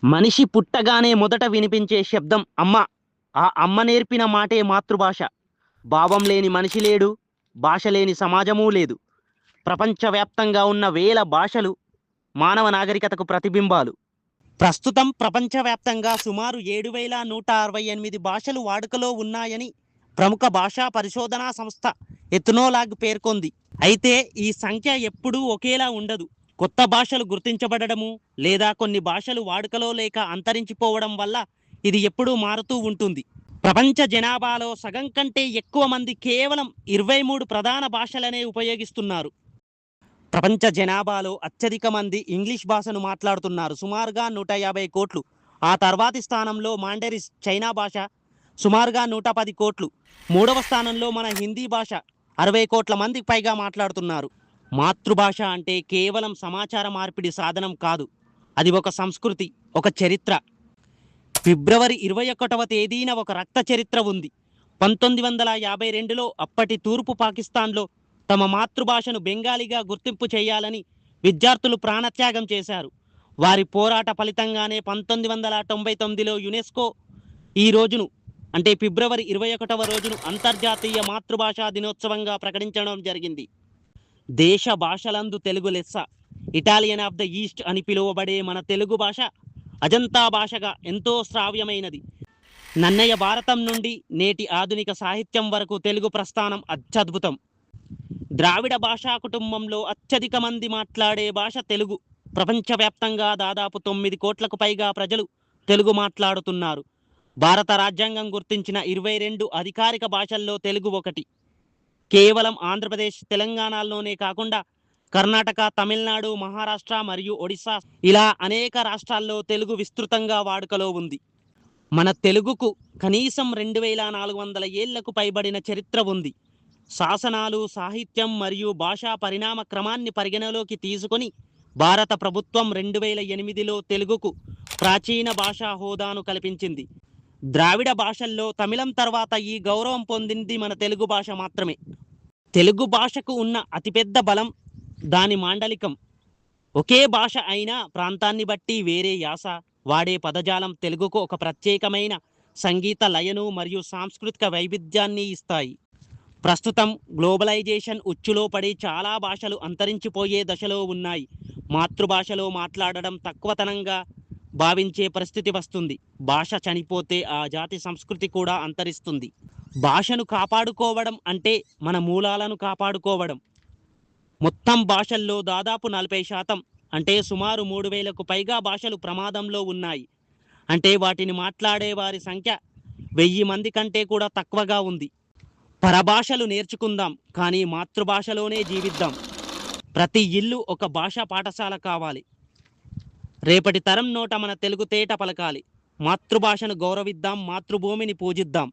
మనిషి పుట్టగానే మొదట వినిపించే శబ్దం అమ్మ. ఆ అమ్మ నేర్పిన మాటే మాతృభాష. భావం లేని మనిషి లేడు, భాష లేని సమాజమూ లేదు. ప్రపంచవ్యాప్తంగా ఉన్న వేల భాషలు మానవ నాగరికతకు ప్రతిబింబాలు. ప్రస్తుతం ప్రపంచవ్యాప్తంగా సుమారు 7,168 భాషలు వాడుకలో ఉన్నాయని ప్రముఖ భాషా పరిశోధనా సంస్థ ఎథ్నోలాగ్ పేర్కొంది. అయితే ఈ సంఖ్య ఎప్పుడూ ఒకేలా ఉండదు. కొత్త భాషలు గుర్తించబడము లేదా కొన్ని భాషలు వాడుకలో లేక అంతరించిపోవడం వల్ల ఇది ఎప్పుడూ మారుతూ ఉంటుంది. ప్రపంచ జనాభాలో సగం కంటే ఎక్కువ మంది కేవలం 23 ప్రధాన భాషలనే ఉపయోగిస్తున్నారు. ప్రపంచ జనాభాలో అత్యధిక మంది ఇంగ్లీష్ భాషను మాట్లాడుతున్నారు, సుమారుగా 150 కోట్లు. ఆ తర్వాతి స్థానంలో మాండరిన్ చైనా భాష, సుమారుగా 110 కోట్లు. మూడవ స్థానంలో మన హిందీ భాష, 60 కోట్ల మందికి పైగా మాట్లాడుతున్నారు. మాతృభాష అంటే కేవలం సమాచార మార్పిడి సాధనం కాదు, అది ఒక సంస్కృతి, ఒక చరిత్ర. ఫిబ్రవరి 21వ తేదీన ఒక రక్త చరిత్ర ఉంది. 1952లో అప్పటి తూర్పు పాకిస్తాన్లో తమ మాతృభాషను బెంగాలీగా గుర్తింపు చేయాలని విద్యార్థులు ప్రాణత్యాగం చేశారు. వారి పోరాట ఫలితంగానే 1999లో యునెస్కో ఈ రోజును, అంటే ఫిబ్రవరి 21వ రోజును అంతర్జాతీయ మాతృభాషా దినోత్సవంగా ప్రకటించడం జరిగింది. దేశ భాషలందు తెలుగు లెస్స. ఇటాలియన్ ఆఫ్ ద ఈస్ట్ అని పిలువబడే మన తెలుగు భాష అజంతా భాషగా ఎంతో శ్రావ్యమైనది. నన్నయ్య భారతం నుండి నేటి ఆధునిక సాహిత్యం వరకు తెలుగు ప్రస్థానం అత్యద్భుతం. ద్రావిడ భాషా కుటుంబంలో అత్యధిక మంది మాట్లాడే భాష తెలుగు. ప్రపంచవ్యాప్తంగా దాదాపు 9 కోట్లకు పైగా ప్రజలు తెలుగు మాట్లాడుతున్నారు. భారత రాజ్యాంగం గుర్తించిన 22 అధికారిక భాషల్లో తెలుగు ఒకటి. కేవలం ఆంధ్రప్రదేశ్, తెలంగాణలోనే కాకుండా కర్ణాటక, తమిళనాడు, మహారాష్ట్ర మరియు ఒడిశా ఇలా అనేక రాష్ట్రాల్లో తెలుగు విస్తృతంగా వాడుకలో ఉంది. మన తెలుగుకు కనీసం 2400 ఏళ్లకు పైబడిన చరిత్ర ఉంది. శాసనాలు, సాహిత్యం మరియు భాషా పరిణామ క్రమాన్ని పరిగణలోకి తీసుకొని భారత ప్రభుత్వం 2008లో తెలుగుకు ప్రాచీన భాషా హోదాను కల్పించింది. ద్రావిడ భాషల్లో తమిళం తర్వాత ఈ గౌరవం పొందింది మన తెలుగు భాష మాత్రమే. తెలుగు భాషకు ఉన్న అతిపెద్ద బలం దాని మాండలికం. ఒకే భాష అయినా ప్రాంతాన్ని బట్టి వేరే యాస, వాడే పదజాలం తెలుగుకు ఒక ప్రత్యేకమైన సంగీత లయను మరియు సాంస్కృతిక వైవిధ్యాన్ని ఇస్తాయి. ప్రస్తుతం గ్లోబలైజేషన్ ఉచ్చులో పడి చాలా భాషలు అంతరించిపోయే దశలో ఉన్నాయి. మాతృభాషలో మాట్లాడడం తక్కువతనంగా భావించే పరిస్థితి వస్తుంది. భాష చనిపోతే ఆ జాతి సంస్కృతి కూడా అంతరిస్తుంది. భాషను కాపాడుకోవడం అంటే మన మూలాలను కాపాడుకోవడం. మొత్తం భాషల్లో దాదాపు 40% అంటే సుమారు 3000కు పైగా భాషలు ప్రమాదంలో ఉన్నాయి. అంటే వాటిని మాట్లాడే వారి సంఖ్య 1000 మంది కంటే కూడా తక్కువగా ఉంది. పరభాషలు నేర్చుకుందాం, కానీ మాతృభాషలోనే జీవిద్దాం. ప్రతి ఇల్లు ఒక భాషా పాఠశాల కావాలి. రేపటి తరం నోట మన తెలుగు తేట పలకాలి. మాతృభాషను గౌరవిద్దాం, మాతృభూమిని పూజిద్దాం.